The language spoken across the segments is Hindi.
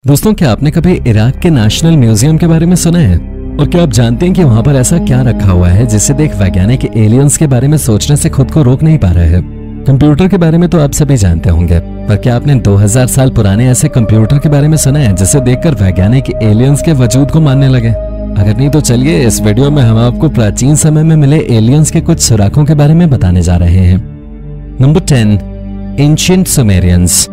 दोस्तों, क्या आपने कभी इराक के नेशनल म्यूजियम के बारे में सुना है? और क्या आप जानते हैं कि वहां पर ऐसा क्या रखा हुआ है जिसे देख वैज्ञानिक एलियंस के बारे में सोचने से खुद को रोक नहीं पा रहे हैं? कंप्यूटर के बारे में तो आप सभी जानते होंगे, पर क्या आपने 2000 साल पुराने ऐसे कंप्यूटर के बारे में सुना है जिसे देखकर वैज्ञानिक एलियंस के वजूद को मानने लगे? अगर नहीं तो चलिए इस वीडियो में हम आपको प्राचीन समय में मिले एलियंस के कुछ सुराखों के बारे में बताने जा रहे हैं। Number 10, ancient Sumerians.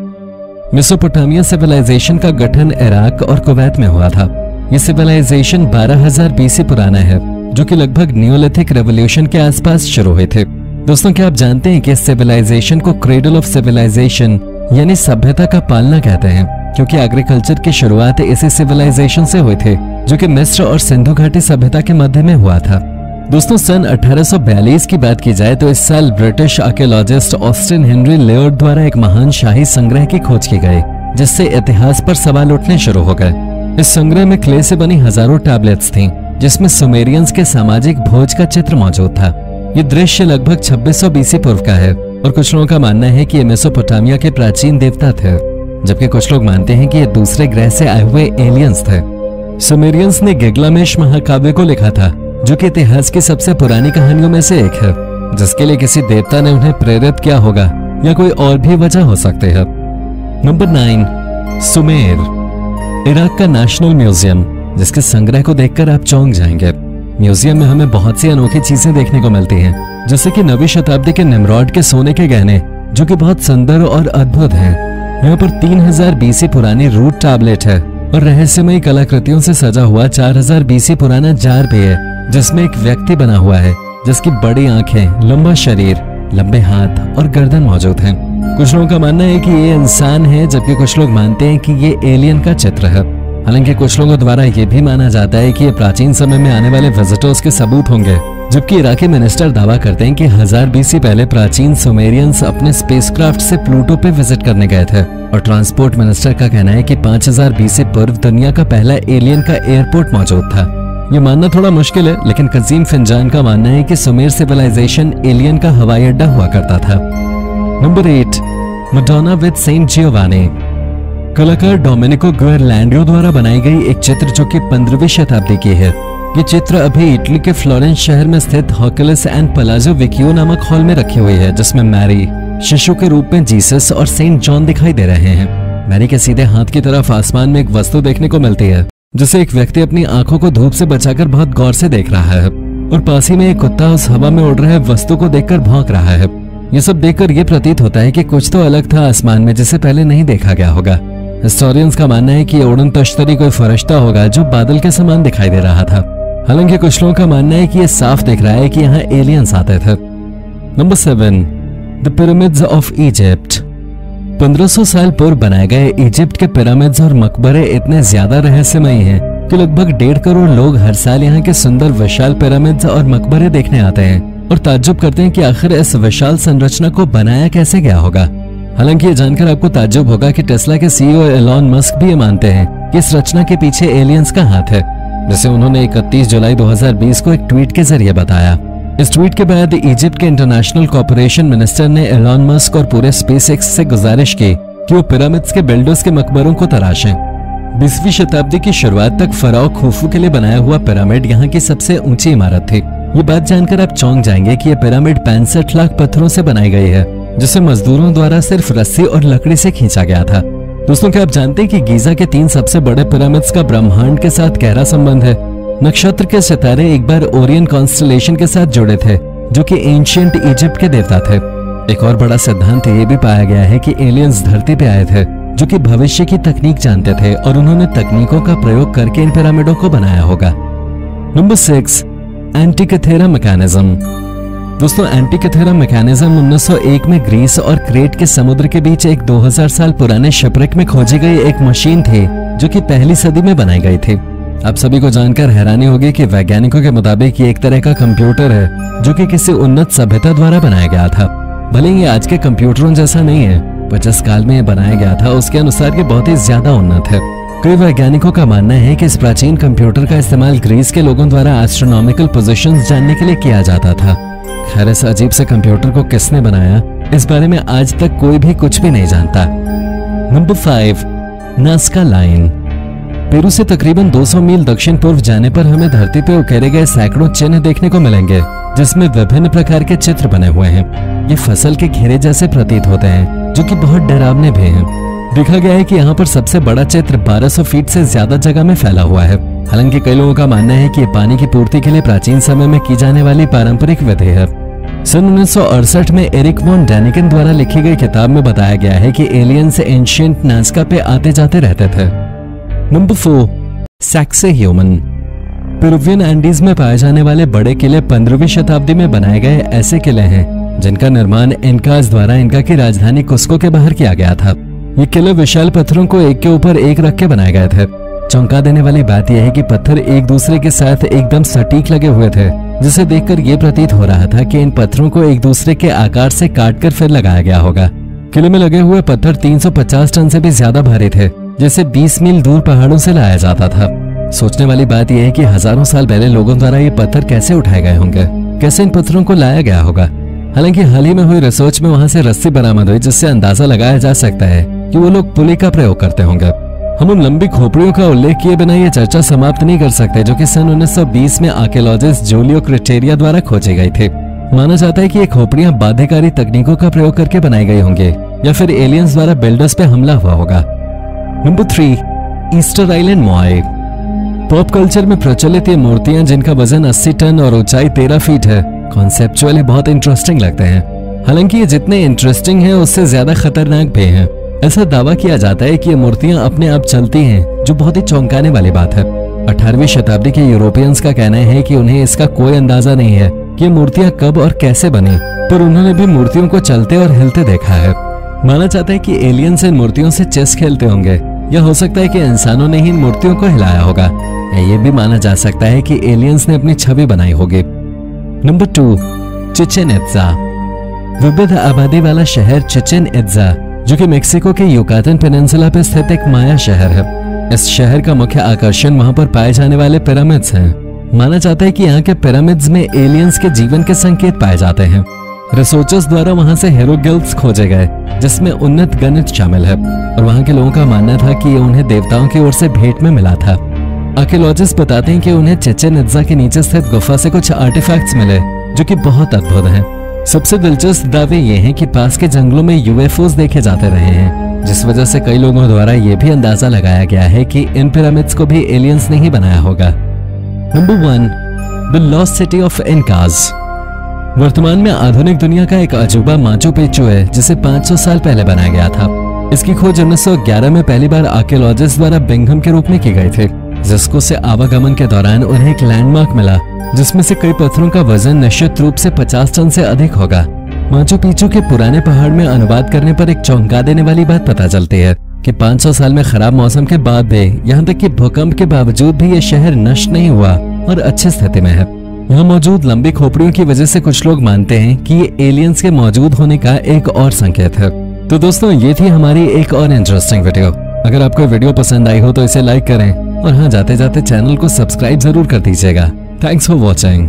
Mesopotamia civilisation का गठन इराक और कुवैत में हुआ था। यह सिविलाइजेशन 12000 बीसी पुराना है, जो कि लगभग न्यूलिथिक रेवोल्यूशन के आसपास शुरू हुए थे। दोस्तों, क्या आप जानते हैं कि इस सिविलाइजेशन को क्रेडल ऑफ सिविलाइजेशन यानी सभ्यता का पालना कहते हैं, क्योंकि एग्रीकल्चर की शुरुआत इसी सिविलाइजेशन से हुए थे, जो कि मिस्र और सिंधु घाटी सभ्यता के मध्य में हुआ था। दोस्तों, सन 1842 की बात की जाए तो इस साल British archaeologist Austin Henry layered द्वारा एक महान शाही संग्रह की खोज की गई, जिससे इतिहास पर सवाल उठने शुरू हो गए। इस संग्रह में क्ले से बनी हजारों टैबलेट्स थीं, जिसमें सुमेरियंस के सामाजिक भोज का चित्र मौजूद था। ये दृश्य लगभग 2600 बीसी पूर्व का है और कुछ लोगों का मानना है कि ये मेसोपोटामिया के प्राचीन देवता थे, जबकि कुछ लोग मानते हैं कि ये दूसरे ग्रह से आए हुए एलियंस थे। सुमेरियंस ने गिलगामेश महाकाव्य को लिखा था, जो कि इतिहास की सबसे पुरानी कहानियों में से एक है, जिसके लिए किसी देवता ने उन्हें प्रेरित किया होगा या कोई और भी वजह हो सकती है। नंबर 9, सुमेर। इराक का नेशनल म्यूजियम, जिसके संग्रह को देखकर आप चौंक जाएंगे। म्यूजियम में हमें बहुत सी अनोखी चीजें देखने को मिलती हैं, जैसे कि 9वीं शताब्दी के निम्रॉड के सोने के गहने, जो कि बहुत सुंदर और अद्भुत हैं। यहाँ पर 3000 बीसी पुरानी रूट टैबलेट है और रहस्यमयी कलाकृतियों से सजा हुआ 4000 बीसी पुराना जार भी है, जिसमें एक व्यक्ति बना हुआ है जिसकी बड़ी आंखें, लंबा शरीर, लंबे हाथ और गर्दन मौजूद हैं। कुछ लोगों का मानना है कि ये इंसान है, जबकि कुछ लोग मानते हैं कि ये एलियन का चित्र है। हालांकि कुछ लोगों द्वारा ये भी माना जाता है कि ये प्राचीन समय में आने वाले विजिटर्स के सबूत होंगे, जबकि इराकी मिनिस्टर दावा करते हैं कि 1000 बीसी पहले प्राचीन सुमेरियंस अपने स्पेसक्राफ्ट से प्लूटो पे विजिट करने गए थे। और ट्रांसपोर्ट मिनिस्टर का कहना है कि 5000 बीसी पूर्व दुनिया का पहला एलियन का एयरपोर्ट मौजूद था। ये मानना थोड़ा मुश्किल है, लेकिन कजीम फिंजान का मानना है कि सुमेर सिविलाइजेशन एलियन का हवाई अड्डा हुआ करता था। Number 8, Madonna with Saint Giovanni. कलाकार डोमेनिको गुएरलैंडियो द्वारा बनाई गई एक चित्र, जो कि 15वीं शताब्दी की है। ये चित्र अभी इटली के फ्लोरेंस शहर में स्थित हॉकलिस एंड पलाजो विकियो नामक हॉल में रखी हुई है, जिसमें मैरी, शिशु के रूप में जीसस और सेंट जॉन दिखाई दे रहे हैं। मैरी के सीधे हाथ की तरफ आसमान में एक वस्तु देखने को मिलती है, जिसे एक व्यक्ति अपनी आंखों को धूप से बचाकर बहुत गौर से देख रहा है, और पास ही में एक कुत्ता उस हवा में उड़ रहे वस्तु को देखकर भौंक रहा है। ये सब देखकर ये प्रतीत होता है कि कुछ तो अलग था आसमान में, जिसे पहले नहीं देखा गया होगा। हिस्टोरियंस का मानना है कि उड़न तश्तरी कोई फरिश्ता होगा जो बादल के समान दिखाई दे रहा था। हालांकि कुछ लोगों का मानना है कि यह साफ दिख रहा है कि यहाँ एलियंस आते थे। Number 7, the pyramids of Egypt. 1500 साल पूर्व बनाए गए इजिप्ट के पिरामिड्स और मकबरे इतने ज्यादा रहस्यमयी हैं कि लगभग 1.5 करोड़ लोग हर साल यहाँ के सुंदर विशाल पिरामिड्स और मकबरे देखने आते हैं और ताज्जुब करते हैं कि आखिर इस विशाल संरचना को बनाया कैसे गया होगा। हालांकि ये जानकर आपको ताज्जुब होगा कि टेस्ला के सीईओ एलॉन मस्क भी ये मानते हैं कि इस रचना के पीछे एलियंस का हाथ है, जिसे उन्होंने 31 जुलाई 2020 को एक ट्वीट के जरिए बताया। इस ट्वीट के बाद इजिप्ट के इंटरनेशनल कॉर्पोरेशन मिनिस्टर ने एलॉन मस्क और पूरे स्पेसएक्स से गुजारिश की कि वो पिरामिड्स के बिल्डर्स के मकबरों को तराशें। 20वीं शताब्दी की शुरुआत तक फराओ खुफू के लिए बनाया हुआ पिरामिड यहाँ की सबसे ऊंची इमारत थी। ये बात जानकर आप चौंक जाएंगे कि यह पिरामिड 65 लाख पत्थरों से बनाई गई है, जिसे मजदूरों द्वारा सिर्फ रस्सी और लकड़ी से खींचा गया था। दोस्तों, क्या आप जानते हैं कि गीजा के 3 सबसे बड़े पिरामिड्स का ब्रह्मांड के साथ गहरा संबंध है? नक्षत्र के सितारे एक बार ओरियन कॉन्स्टलेशन के साथ जुड़े थे, जो कि एंशिएंट इजिप्ट के देवता थे। एक और बड़ा सिद्धांत ये भी पाया गया है कि एलियंस धरती पे आए थे, जो कि भविष्य की तकनीक जानते थे और उन्होंने तकनीकों का प्रयोग करके इन पिरामिडों को बनाया होगा। Number 6, Antikythera mechanism. दोस्तों, एंटिकथेरा मैकेनिज्म 1901 में ग्रीस और क्रेट के समुद्र के बीच एक 2000 साल पुराने शिपरेक में खोजी गई एक मशीन थी, जो कि पहली सदी में बनाई गई थी। आप सभी को जानकर हैरानी होगी कि वैज्ञानिकों के मुताबिक ये एक तरह का कंप्यूटर है, जो कि किसी उन्नत सभ्यता द्वारा बनाया गया था। भले ही आज के कंप्यूटरों जैसा नहीं है, पर जिस काल में ये बनाया गया था उसके अनुसार ये बहुत ही ज्यादा उन्नत है। कई वैज्ञानिकों का मानना है कि इस प्राचीन कंप्यूटर का इस्तेमाल ग्रीस के लोगों द्वारा एस्ट्रोनॉमिकल पोजीशंस जानने के लिए किया जाता था। खैर, इस अजीब से कंप्यूटर को किसने बनाया, इस बारे में आज तक कोई भी कुछ भी नहीं जानता। Number 5, Nazca line. पेरू से तकरीबन 200 मील दक्षिण पूर्व जाने पर हमें धरती पे उकेरे गए सैकड़ों चिन्ह देखने को मिलेंगे, जिसमें विभिन्न प्रकार के चित्र बने हुए हैं। ये फसल के घेरे जैसे प्रतीत होते हैं, जो कि बहुत डरावने भी हैं। देखा गया है कि यहाँ पर सबसे बड़ा चित्र 1200 फीट से ज्यादा जगह में फैला हुआ है। हालांकि कई लोगों का मानना है कि ये पानी की पूर्ति के लिए प्राचीन समय में की जाने वाली पारंपरिक विधि है। सन 1968 में एरिक वॉन डैनिकन द्वारा लिखी गई किताब में बताया गया है कि एलियंस एंशिएंट नाज़का पे आते जाते रहते थे। Number 4, Sacsayhuaman. Peruvian Andes में पाए जाने वाले बड़े किले 15वीं शताब्दी में बनाए गए ऐसे किले हैं जिनका निर्माण इनकाज द्वारा इनका की राजधानी कुस्को के बाहर किया गया था। ये किले विशाल पत्थरों को एक के ऊपर एक रख के बनाए गए थे। चौंका देने वाली बात यह है कि पत्थर एक दूसरे के साथ एकदम सटीक लगे हुए थे, जिसे देखकर यह प्रतीत हो रहा था कि इन पत्थरों को एक दूसरे के आकार से काटकर फिर लगाया गया होगा। किले में लगे हुए पत्थर 350 टन से भी ज्यादा भारी थे, जिसे 20 मील दूर पहाड़ों से लाया जाता था। सोचने वाली बात यह है कि हजारों साल पहले लोगों द्वारा ये पत्थर कैसे उठाए गए होंगे, कैसे इन पत्थरों को लाया गया होगा। हालांकि हाल ही में हुई रिसर्च में वहां से रस्सी बरामद हुई, जिससे अंदाजा लगाया जा सकता है कि वो लोग पुली का प्रयोग करते होंगे। हम उन लंबी खोपड़ियों का उल्लेख किए बिना ये चर्चा समाप्त नहीं कर सकते, जो कि सन 1920 में आर्कियोलॉजिस्ट जूलियो क्रिटेरिया द्वारा खोजी गई थी। माना जाता है कि ये खोपड़ियां बाध्यकारी तकनीकों का प्रयोग करके बनाई गई होंगी, या फिर एलियंस द्वारा बिल्डर्स पे हमला हुआ होगा। Number 3, Easter Island Moai. Pop culture में प्रचलित ये मूर्तियां, जिनका वजन 80 टन और ऊंचाई 13 फीट है, कॉन्सेप्चुअली बहुत इंटरेस्टिंग लगते हैं। हालांकि ये जितने इंटरेस्टिंग हैं उससे ज्यादा खतरनाक भी हैं। ऐसा दावा किया जाता है कि ये मूर्तियां अपने आप चलती हैं, जो बहुत ही चौंकाने वाली बात है। 18वीं शताब्दी के यूरोपियंस का कहना है कि उन्हें इसका कोई अंदाजा नहीं है कि ये मूर्तियां कब और कैसे बनी, पर उन्होंने भी मूर्तियों को चलते और हिलते देखा है। माना जाता है कि एलियंस इन मूर्तियों से चेस खेलते होंगे, या हो सकता है कि इंसानों ने ही इन मूर्तियों को हिलाया होगा, या ये भी माना जा सकता है कि एलियंस ने अपनी छवि बनाई होगी। Number 2, Chichen इत्जा। विविध आबादी वाला शहर चिचेन इत्जा, जो कि मेक्सिको के युकातन पेनिनसुला पर स्थित एक माया शहर है। इस शहर का मुख्य आकर्षण वहां पर पाए जाने वाले पिरामिड्स हैं। माना जाता है कि यहाँ के पिरामिड्स में एलियंस के जीवन के संकेत पाए जाते हैं। रिसर्चर्स द्वारा वहां से हेरोग्लिफ्स खोजे गए, जिसमें उन्नत गणित शामिल है, और वहां के लोगों का मानना था कि ये उन्हें देवताओं की ओर से भेंट में मिला था। आर्कियोलॉजिस्ट बताते हैं कि उन्हें चिचेन इत्जा के नीचे स्थित गुफा से कुछ आर्टिफैक्ट्स मिले, जो कि बहुत अद्भुत हैं। सबसे दिलचस्प दावे ये हैं कि पास के जंगलों में यूएफओस देखे जाते रहे हैं, जिस वजह से कई लोगों द्वारा ये भी अंदाजा लगाया गया है कि इन पिरामिड्स को भी एलियंस ने ही बनाया होगा। Number 1, the lost city of Incas. वर्तमान में आधुनिक दुनिया का एक अजूबा माचू पिच्चू है, जिसे 500 साल पहले बनाया गया था। इसकी खोज 1911 में पहली बार आर्कियोलॉजिस्ट द्वारा बिंघम के रूप में की गई थी, जिसको से आवागमन के दौरान उन्हें एक लैंडमार्क मिला, जिसमें से कई पत्थरों का वजन निश्चित रूप से 50 टन से अधिक होगा। माचू पिच्चू के पुराने पहाड़ में अनुवाद करने पर एक चौंका देने वाली बात पता चलती है कि 500 साल में खराब मौसम के बाद भी, यहाँ तक कि भूकंप के बावजूद भी ये शहर नष्ट नहीं हुआ और अच्छी स्थिति में है। यहाँ मौजूद लंबी खोपड़ियों की वजह से कुछ लोग मानते हैं कि ये एलियंस के मौजूद होने का एक और संकेत है। तो दोस्तों, ये थी हमारी एक और इंटरेस्टिंग वीडियो। अगर आपको वीडियो पसंद आई हो तो इसे लाइक करें, और हाँ, जाते जाते चैनल को सब्सक्राइब जरूर कर दीजिएगा। Thanks for watching.